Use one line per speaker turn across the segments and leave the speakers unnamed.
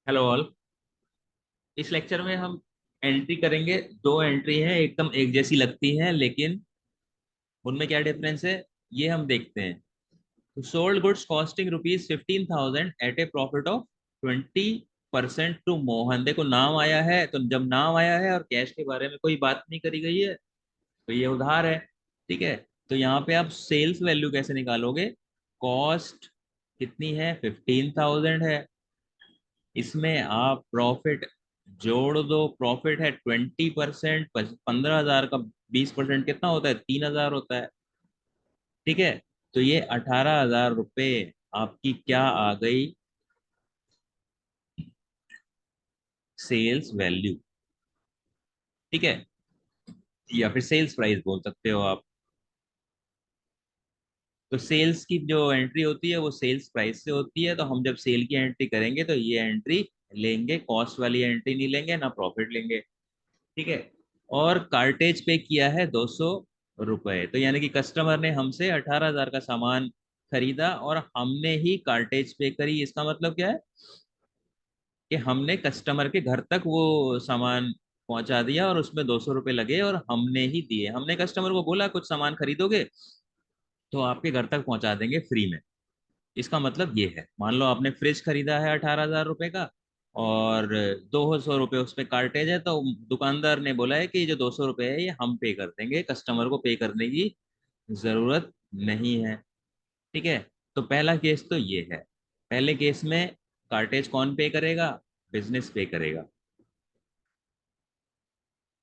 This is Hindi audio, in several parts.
Hello all. इस लेक्चर में हम एंट्री करेंगे। दो एंट्री हैं, एकदम एक जैसी लगती हैं, लेकिन उनमें क्या डिफरेंस है ये हम देखते हैं। तो sold goods costing ₹15,000 at a profit of 20% to Mohan. देखो नाम आया है, तो जब नाम आया है और कैश के बारे में कोई बात नहीं करी गई है तो ये उधार है। ठीक है। तो यहाँ पे आप सेल्स वैल्यू कैसे निकालोगे? कॉस्ट कितनी है? 15,000 है। इसमें आप प्रॉफिट जोड़ दो। प्रॉफिट है 20%, 15,000 का 20% कितना होता है? 3,000 होता है। ठीक है। तो ये 18,000 रुपये आपकी क्या आ गई? Sales value. ठीक है, या फिर सेल्स प्राइस बोल सकते हो आप। तो सेल्स की जो एंट्री होती है वो सेल्स प्राइस से होती है, तो हम जब सेल की एंट्री करेंगे तो ये एंट्री लेंगे, कॉस्ट वाली एंट्री नहीं लेंगे, ना प्रॉफिट लेंगे। ठीक है। और कार्टेज पे किया है 200 रुपए, तो यानी कि कस्टमर ने हमसे 18,000 का सामान खरीदा और हमने ही कार्टेज पे करी। इसका मतलब क्या है कि हमने कस्टमर के घर तक वो सामान पहुंचा दिया और उसमें 200 रुपये लगे और हमने ही दिए। हमने कस्टमर को बोला कुछ सामान खरीदोगे तो आपके घर तक पहुंचा देंगे फ्री में। इसका मतलब ये है, मान लो आपने फ्रिज खरीदा है 18,000 रुपए का और 200 रुपये उस पर कार्टेज है, तो दुकानदार ने बोला है कि ये जो 200 रुपये है ये हम पे कर देंगे, कस्टमर को पे करने की जरूरत नहीं है। ठीक है। तो पहला केस तो ये है। पहले केस में कार्टेज कौन पे करेगा? बिजनेस पे करेगा।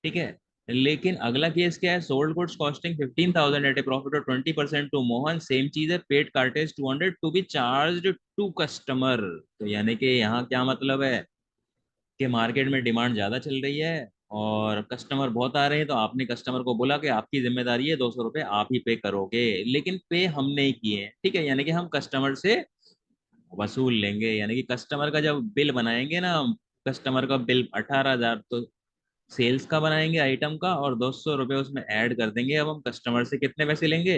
ठीक है। लेकिन अगला केस क्या है? Sold goods costing 15,000 at a profit of 20% to Mohan. Same चीज है, paid cartage 200 to be charged to customer. तो यानी कि यहाँ क्या मतलब है कि मार्केट में डिमांड ज्यादा चल रही है और कस्टमर बहुत आ रहे हैं, तो आपने कस्टमर को बोला कि आपकी जिम्मेदारी है, 200 रुपये आप ही पे करोगे, लेकिन पे हमने ही किए हैं। ठीक है, यानी कि हम कस्टमर से वसूल लेंगे। यानी कि कस्टमर का जब बिल बनाएंगे ना, कस्टमर का बिल 18,000 तो सेल्स का बनाएंगे आइटम का, और 200 रुपये उसमें ऐड कर देंगे। अब हम कस्टमर से कितने पैसे लेंगे?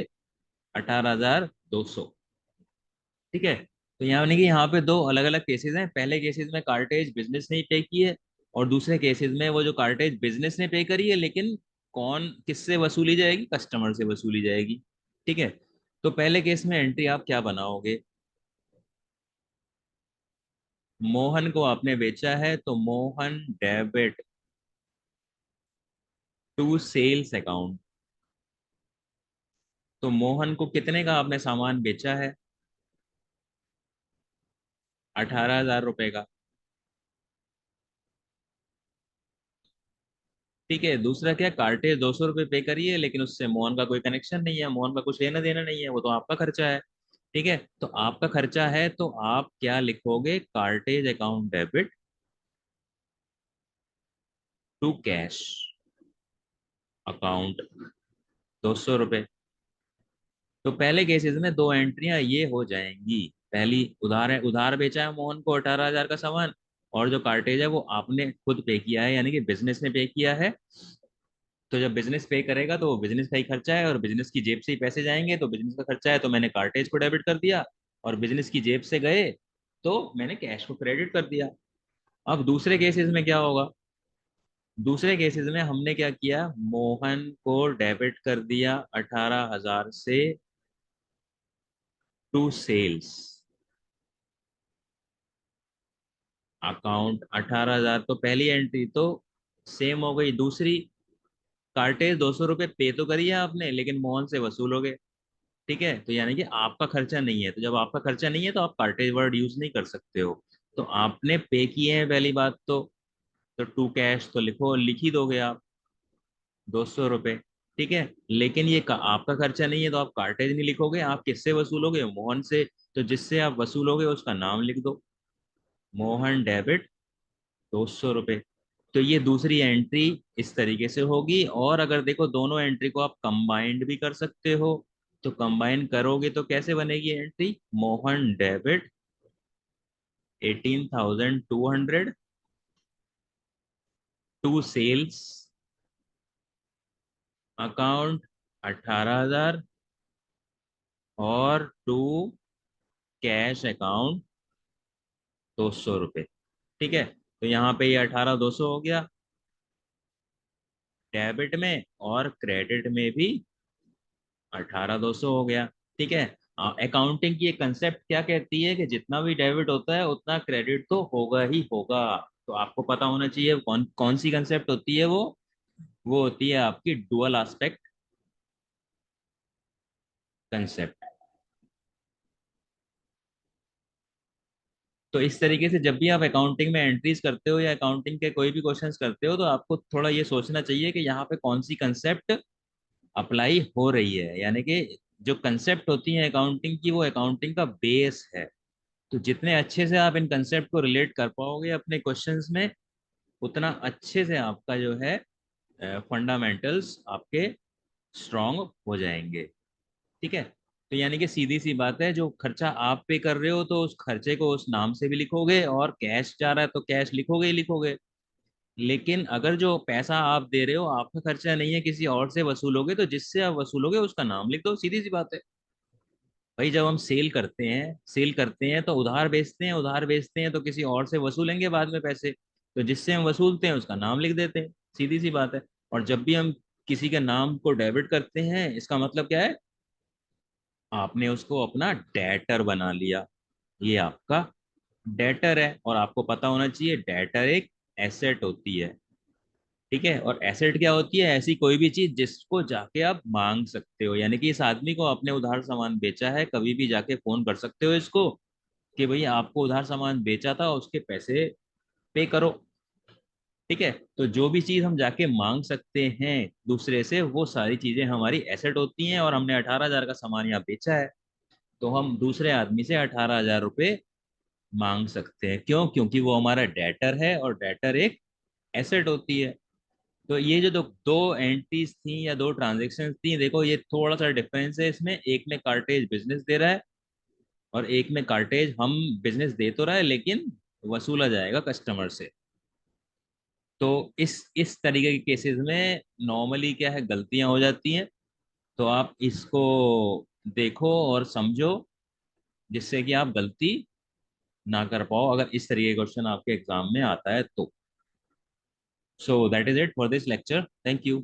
18,200। ठीक है। तो यानी कि यहाँ पे दो अलग अलग केसेस हैं। पहले केसेस में कार्टेज बिजनेस ने पे की है, और दूसरे केसेस में वो जो कार्टेज बिजनेस ने पे करी है, लेकिन कौन किससे वसूली जाएगी? कस्टमर से वसूली जाएगी। ठीक है। तो पहले केस में एंट्री आप क्या बनाओगे? मोहन को आपने बेचा है, तो Mohan debit to sales account. तो मोहन को कितने का आपने सामान बेचा है? 18,000 रुपए का। ठीक है। दूसरा क्या? कार्टेज 200 रुपये पे करिए, लेकिन उससे मोहन का कोई कनेक्शन नहीं है, मोहन का कुछ लेना देना नहीं है, वो तो आपका खर्चा है। ठीक है। तो आपका खर्चा है तो आप क्या लिखोगे? Cartage account debit to cash account 200 रुपये। तो पहले केसेस में दो एंट्रियां ये हो जाएंगी। पहली, उधार है, उधार बेचा है मोहन को 18,000 का सामान, और जो कार्टेज है वो आपने खुद पे किया है, यानी कि बिजनेस ने पे किया है। तो जब बिजनेस पे करेगा तो वो बिजनेस का ही खर्चा है, और बिजनेस की जेब से ही पैसे जाएंगे, तो बिजनेस का खर्चा है, तो मैंने कार्टेज को डेबिट कर दिया। और बिजनेस की जेब से गए तो मैंने कैश को क्रेडिट कर दिया। अब दूसरे केसेस में क्या होगा? दूसरे केसेस में हमने क्या किया? मोहन को डेबिट कर दिया 18,000 से टू सेल्स अकाउंट। 18,000 तो पहली एंट्री तो सेम हो गई। दूसरी, कार्टेज 200 रुपये पे तो करिए आपने, लेकिन मोहन से वसूल हो गए। ठीक है। तो यानी कि आपका खर्चा नहीं है, तो जब आपका खर्चा नहीं है तो आप कार्टेज वर्ड यूज नहीं कर सकते हो। तो आपने पे किए हैं पहली बात तो टू कैश तो लिख ही दोगे आप, 200 रुपये। ठीक है। लेकिन ये आपका खर्चा नहीं है, तो आप कार्टेज नहीं लिखोगे, आप किससे वसूलोगे? मोहन से। तो जिससे आप वसूलोगे उसका नाम लिख दो, मोहन डेबिट 200 रुपये। तो ये दूसरी एंट्री इस तरीके से होगी। और अगर देखो, दोनों एंट्री को आप कंबाइंड भी कर सकते हो। तो कंबाइन करोगे तो कैसे बनेगी entry? Mohan debit 18,200 to sales account 18,000 और टू कैश अकाउंट 200 रुपये। ठीक है, तो यहाँ पे ये 18,200 हो गया डेबिट में, और क्रेडिट में भी 18,200 हो गया। ठीक है, अकाउंटिंग की एक कंसेप्ट क्या कहती है कि जितना भी डेबिट होता है उतना क्रेडिट तो होगा ही होगा। तो आपको पता होना चाहिए कौन कौन सी कंसेप्ट होती है वो होती है आपकी डुअल एस्पेक्ट कंसेप्ट। तो इस तरीके से जब भी आप अकाउंटिंग में एंट्रीज करते हो या अकाउंटिंग के कोई भी क्वेश्चंस करते हो, तो आपको थोड़ा ये सोचना चाहिए कि यहाँ पे कौन सी कंसेप्ट अप्लाई हो रही है, यानी कि जो कंसेप्ट होती है अकाउंटिंग की वो अकाउंटिंग का बेस है। तो जितने अच्छे से आप इन कंसेप्ट को रिलेट कर पाओगे अपने क्वेश्चंस में, उतना अच्छे से आपका जो है फंडामेंटल्स आपके स्ट्रांग हो जाएंगे। ठीक है, तो यानी कि सीधी सी बात है, जो खर्चा आप पे कर रहे हो तो उस खर्चे को उस नाम से भी लिखोगे, और कैश जा रहा है तो कैश लिखोगे ही लिखोगे। लेकिन अगर जो पैसा आप दे रहे हो आपका खर्चा नहीं है, किसी और से वसूलोगे, तो जिससे आप वसूलोगे उसका नाम लिख दो, सीधी सी बात है। भाई जब हम सेल करते हैं तो उधार बेचते हैं, उधार बेचते हैं तो किसी और से वसूलेंगे बाद में पैसे, तो जिससे हम वसूलते हैं उसका नाम लिख देते हैं, सीधी सी बात है। और जब भी हम किसी के नाम को डेबिट करते हैं, इसका मतलब क्या है, आपने उसको अपना डेटर बना लिया, ये आपका डेटर है। और आपको पता होना चाहिए डेटर एक एसेट होती है। ठीक है, और एसेट क्या होती है, ऐसी कोई भी चीज जिसको जाके आप मांग सकते हो, यानी कि इस आदमी को आपने उधार सामान बेचा है, कभी भी जाके फोन कर सकते हो इसको कि भाई आपको उधार सामान बेचा था, उसके पैसे पे करो। ठीक है, तो जो भी चीज हम जाके मांग सकते हैं दूसरे से, वो सारी चीजें हमारी एसेट होती हैं। और हमने 18,000 का सामान यहाँ बेचा है, तो हम दूसरे आदमी से 18,000 रुपये मांग सकते हैं। क्यों? क्योंकि वो हमारा डेटर है, और डेटर एक एसेट होती है। तो ये जो दो दो एंट्रीज थी या दो ट्रांजेक्शन थी, देखो ये थोड़ा सा डिफरेंस है इसमें। एक में कार्टेज बिजनेस दे रहा है, और एक में कार्टेज हम बिजनेस दे तो रहा है लेकिन वसूला जाएगा कस्टमर से। तो इस तरीके के केसेस में नॉर्मली क्या है, गलतियां हो जाती हैं। तो आप इसको देखो और समझो, जिससे कि आप गलती ना कर पाओ अगर इस तरीके का क्वेश्चन आपके एग्जाम में आता है तो। So that is it for this lecture, thank you.